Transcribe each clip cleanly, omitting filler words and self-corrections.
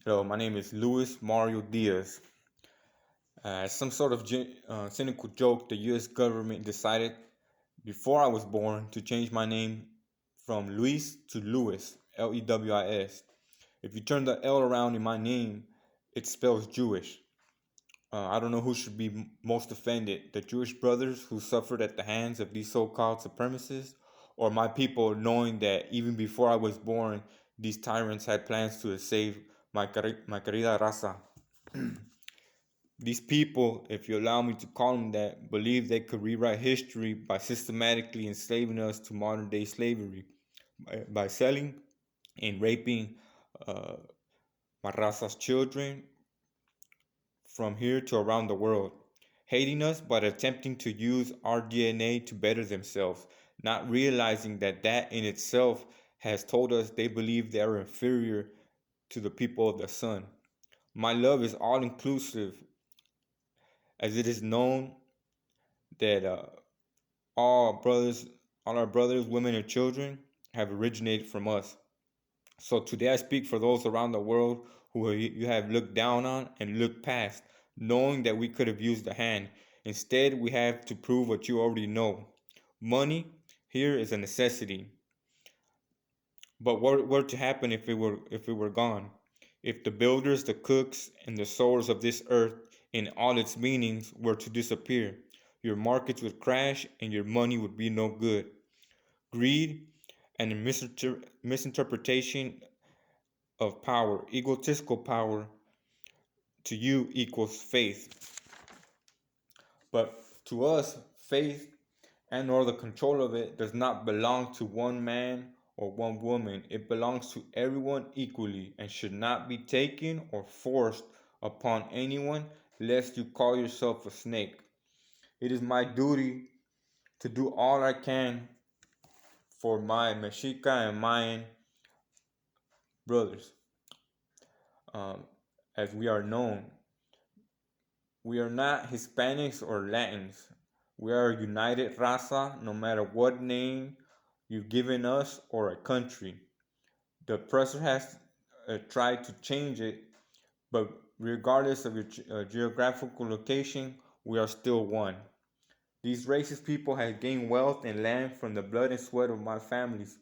Hello, my name is Luis Mario Diaz. As some sort of cynical joke, the US government decided before I was born to change my name from Luis to Lewis, Lewis. If you turn the L around in my name, it spells Jewish. I don't know who should be most offended, the Jewish brothers who suffered at the hands of these so-called supremacists, or my people knowing that even before I was born, these tyrants had plans to save my querida raza. These people, if you allow me to call them that, believe they could rewrite history by systematically enslaving us to modern day slavery, by selling and raping uh, my raza's children from here to around the world, hating us but attempting to use our DNA to better themselves, not realizing that that in itself has told us they believe they are inferior to the people of the sun. My love is all inclusive, as it is known that all brothers, all our brothers, women, and children have originated from us. So today I speak for those around the world who you have looked down on and looked past, knowing that we could have used a hand. Instead, we have to prove what you already know. Money here is a necessity. But what were to happen if it were gone? If the builders, the cooks, and the sowers of this earth in all its meanings were to disappear, your markets would crash and your money would be no good. Greed and a misinterpretation of power, egotistical power, to you equals faith. But to us, faith and or the control of it does not belong to one man or one woman. It belongs to everyone equally and should not be taken or forced upon anyone lest you call yourself a snake. It is my duty to do all I can for my Mexica and Mayan brothers. Um, as we are known, we are not Hispanics or Latins. We are a united raza no matter what name you've given us or a country. The oppressor has tried to change it, but regardless of your geographical location, we are still one. These racist people have gained wealth and land from the blood and sweat of my families.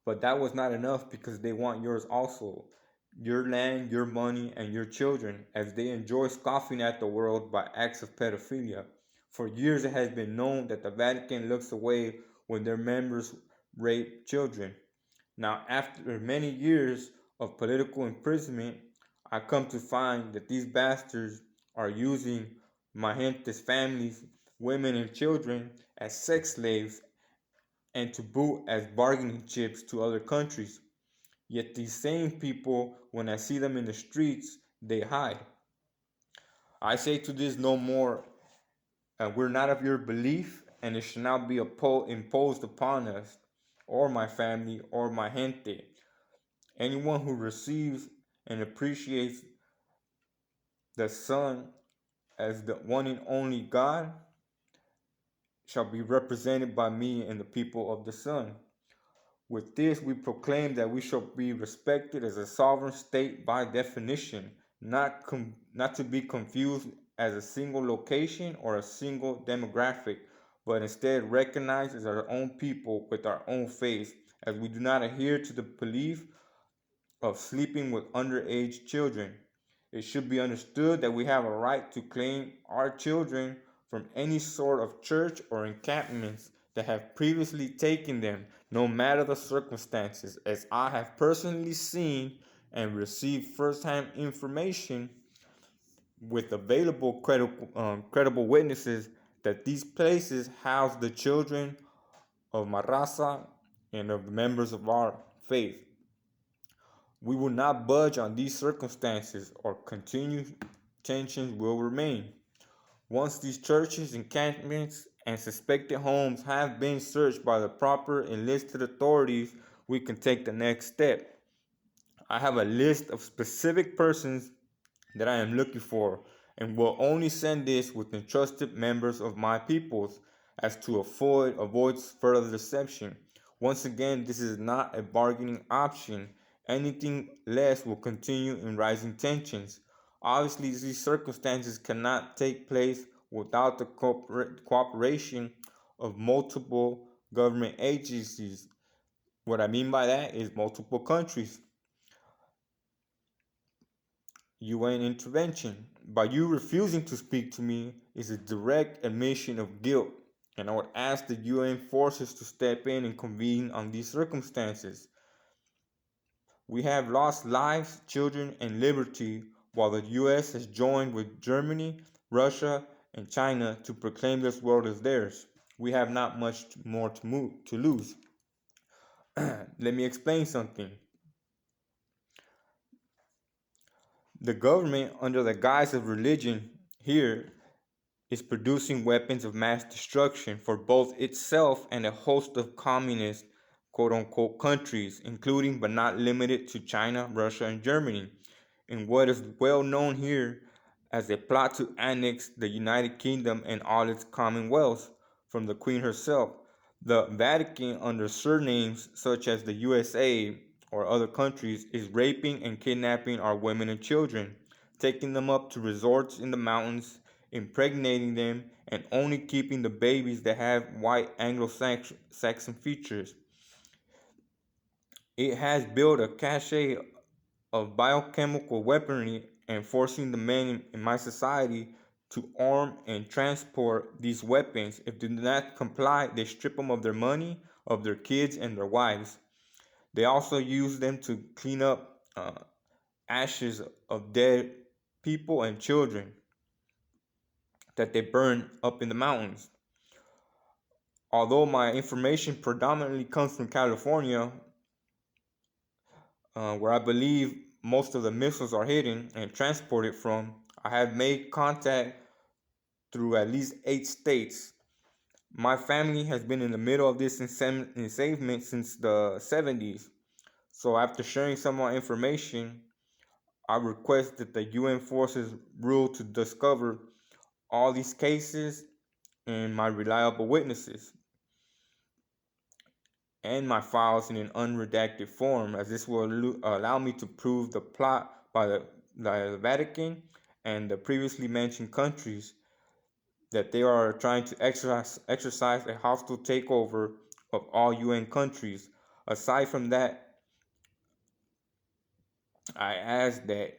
But that was not enough because they want yours also. Your land, your money, and your children, as they enjoy scoffing at the world by acts of pedophilia. For years it has been known that the Vatican looks away when their members rape children. Now, after many years of political imprisonment, I come to find that these bastards are using my gente's families, women, and children as sex slaves and to boot as bargaining chips to other countries. Yet these same people, when I see them in the streets, they hide. I say to this no more, we're not of your belief, and it should not be imposed upon us, or my family, or my gente. Anyone who receives and appreciates the Son as the one and only God shall be represented by me and the people of the Son. With this, we proclaim that we shall be respected as a sovereign state by definition, not to be confused as a single location or a single demographic, but instead recognized as our own people with our own faith, as we do not adhere to the belief of sleeping with underage children. It should be understood that we have a right to claim our children from any sort of church or encampments that have previously taken them, no matter the circumstances, as I have personally seen and received firsthand information with available credible witnesses that these places house the children of my raza and of the members of our faith. We will not budge on these circumstances or continued tensions will remain. Once these churches, encampments, and suspected homes have been searched by the proper enlisted authorities, we can take the next step. I have a list of specific persons that I am looking for and will only send this with entrusted members of my peoples as to avoid further deception. Once again, this is not a bargaining option. Anything less will continue in rising tensions. Obviously, these circumstances cannot take place without the cooperation of multiple government agencies. What I mean by that is multiple countries. UN intervention. By you refusing to speak to me is a direct admission of guilt, and I would ask the UN forces to step in and convene on these circumstances. We have lost lives, children, and liberty while the US has joined with Germany, Russia, and China to proclaim this world as theirs. We have not much more to lose. Let me explain something. The government, under the guise of religion, here is producing weapons of mass destruction for both itself and a host of communist quote unquote countries, including but not limited to China, Russia, and Germany, in what is well known here as a plot to annex the United Kingdom and all its commonwealths from the Queen herself. The Vatican, under surnames such as the USA or other countries, is raping and kidnapping our women and children, taking them up to resorts in the mountains, impregnating them, and only keeping the babies that have white Anglo-Saxon features. It has built a cache of biochemical weaponry and forcing the men in my society to arm and transport these weapons. If they do not comply, they strip them of their money, of their kids, and their wives. They also use them to clean up ashes of dead people and children that they burn up in the mountains. Although my information predominantly comes from California, where I believe most of the missiles are hidden and transported from, I have made contact through at least 8 states. My family has been in the middle of this enslavement since the 70s. So after sharing some more information, I request that the UN forces rule to discover all these cases and my reliable witnesses and my files in an unredacted form, as this will allow me to prove the plot by the Vatican and the previously mentioned countries that they are trying to exercise a hostile takeover of all UN countries. Aside from that, I ask that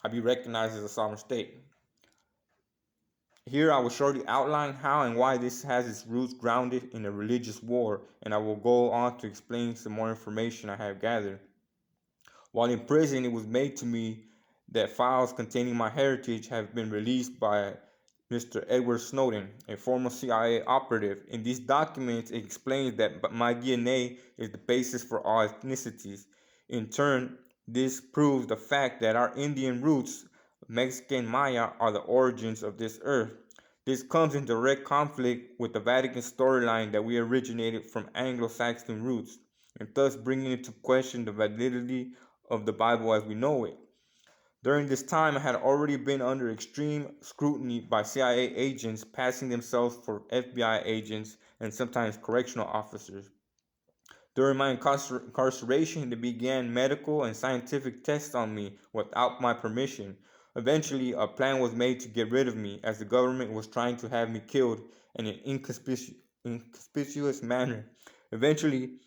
I be recognized as a sovereign state. Here I will shortly outline how and why this has its roots grounded in a religious war, and I will go on to explain some more information I have gathered. While in prison, it was made to me that files containing my heritage have been released by Mr. Edward Snowden, a former CIA operative. In these documents, it explains that my DNA is the basis for all ethnicities. In turn, this proves the fact that our Indian roots, Mexican Maya, are the origins of this earth. This comes in direct conflict with the Vatican storyline that we originated from Anglo-Saxon roots, and thus bringing into question the validity of the Bible as we know it. During this time, I had already been under extreme scrutiny by CIA agents passing themselves for FBI agents and sometimes correctional officers. During my incarceration, they began medical and scientific tests on me without my permission. Eventually, a plan was made to get rid of me, as the government was trying to have me killed in an inconspicuous manner. Eventually,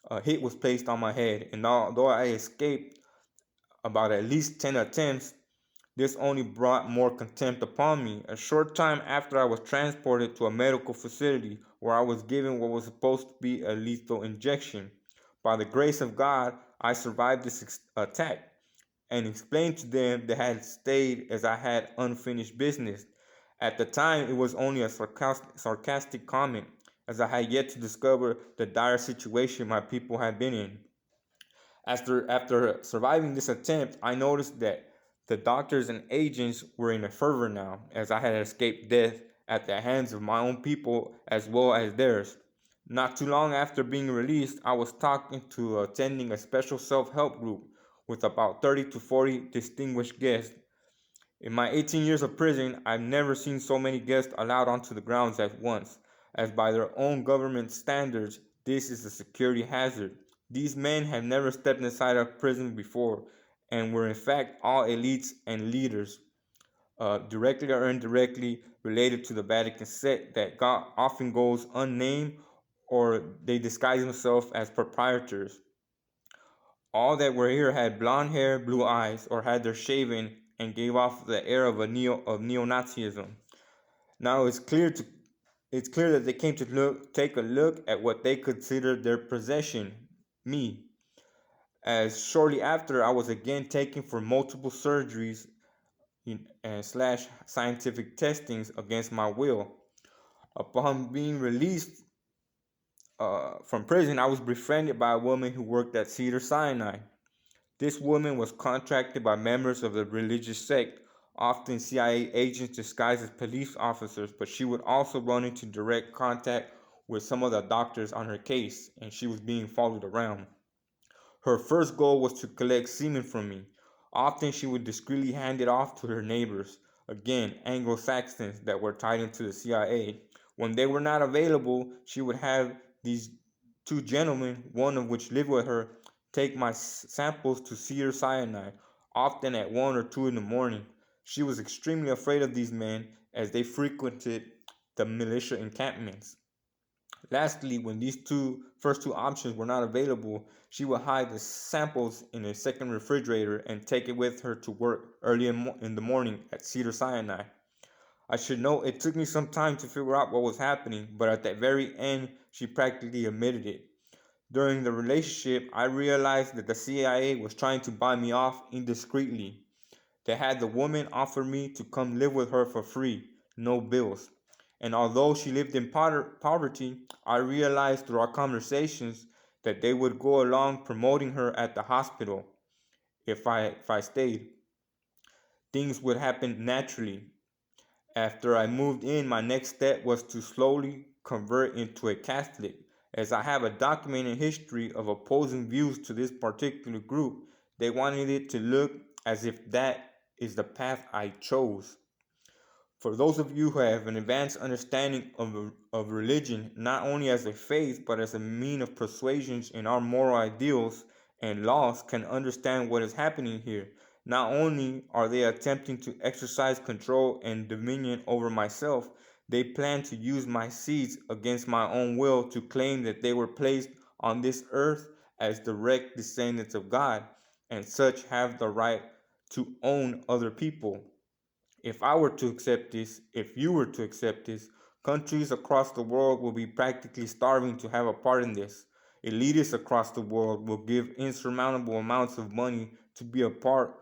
a hit was placed on my head, and although I escaped about at least 10 attempts, this only brought more contempt upon me. A short time after, I was transported to a medical facility where I was given what was supposed to be a lethal injection. By the grace of God, I survived this attack and explained to them that I had stayed as I had unfinished business. At the time, it was only a sarcastic comment, as I had yet to discover the dire situation my people had been in. After surviving this attempt, I noticed that the doctors and agents were in a fervor now, as I had escaped death at the hands of my own people as well as theirs. Not too long after being released, I was talked into attending a special self-help group with about 30 to 40 distinguished guests. In my 18 years of prison, I've never seen so many guests allowed onto the grounds at once. as by their own government standards, this is a security hazard. These men have never stepped inside a prison before and were in fact all elites and leaders, directly or indirectly related to the Vatican sect that often goes unnamed or they disguise themselves as proprietors. All that were here had blonde hair, blue eyes, or had their shaven and gave off the air of neo-Nazism. Now it's clear that they came to take a look at what they considered their possession, me, as shortly after I was again taken for multiple surgeries and slash scientific testings against my will. Upon being released from prison, I was befriended by a woman who worked at Cedar Sinai. This woman was contracted by members of the religious sect, often CIA agents disguised as police officers, but she would also run into direct contact with some of the doctors on her case, and she was being followed around. Her first goal was to collect semen from me. Often she would discreetly hand it off to her neighbors, again, Anglo-Saxons that were tied into the CIA. When they were not available, she would have these two gentlemen, one of which lived with her, take my samples to Cedar Sinai, often at 1 or 2 in the morning. She was extremely afraid of these men as they frequented the militia encampments. Lastly, when these first two options were not available, she would hide the samples in a second refrigerator and take it with her to work early in the morning at Cedar Sinai. I should note it took me some time to figure out what was happening, but at the very end, she practically admitted it. During the relationship, I realized that the CIA was trying to buy me off indiscreetly. They had the woman offer me to come live with her for free, no bills. And although she lived in poverty, I realized through our conversations that they would go along promoting her at the hospital if I stayed. Things would happen naturally. After I moved in, my next step was to slowly convert into a Catholic, as I have a documented history of opposing views to this particular group. They wanted it to look as if that is the path I chose. For those of you who have an advanced understanding of religion, not only as a faith, but as a mean of persuasion in our moral ideals and laws, can understand what is happening here. Not only are they attempting to exercise control and dominion over myself, they plan to use my seeds against my own will to claim that they were placed on this earth as direct descendants of God, and such have the right to own other people. If I were to accept this, if you were to accept this, countries across the world will be practically starving to have a part in this. Elitists across the world will give insurmountable amounts of money to be a part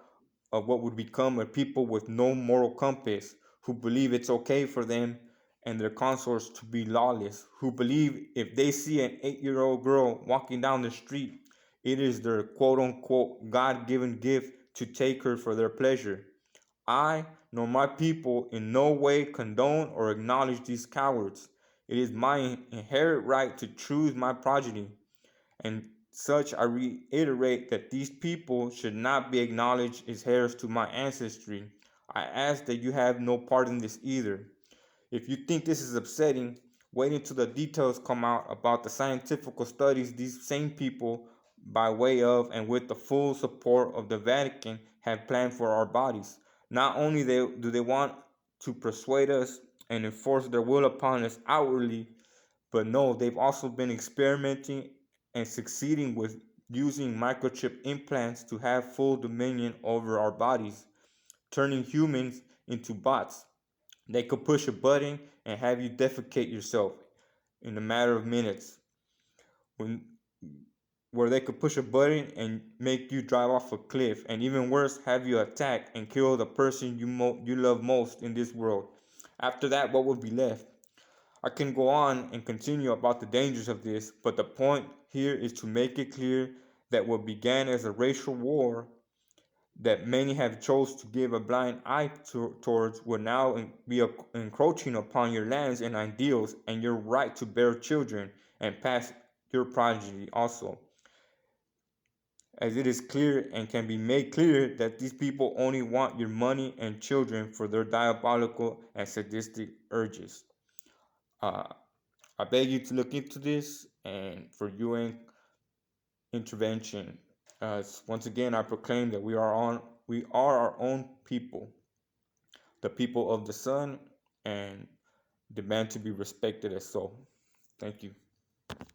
of what would become a people with no moral compass, who believe it's okay for them and their consorts to be lawless, who believe if they see an 8-year-old girl walking down the street, it is their quote unquote God given gift to take her for their pleasure. I nor my people in no way condone or acknowledge these cowards. It is my inherent right to choose my progeny, and such I reiterate that these people should not be acknowledged as heirs to my ancestry. I ask that you have no part in this either. If you think this is upsetting, wait until the details come out about the scientific studies these same people, by way of and with the full support of the Vatican, have planned for our bodies. Not only do they want to persuade us and enforce their will upon us outwardly, but no, they've also been experimenting and succeeding with using microchip implants to have full dominion over our bodies, turning humans into bots. They could push a button and have you defecate yourself in a matter of minutes. When where they could push a button and make you drive off a cliff, and even worse, have you attack and kill the person you love most in this world. After that, what would be left? I can go on and continue about the dangers of this, but the point here is to make it clear that what began as a racial war that many have chose to give a blind eye towards will now be encroaching upon your lands and ideals and your right to bear children and pass your progeny also, as it is clear and can be made clear that these people only want your money and children for their diabolical and sadistic urges. Uh, I beg you to look into this and for UN intervention. Once again, I proclaim that we are our own people, the people of the sun, and demand to be respected as so. Thank you.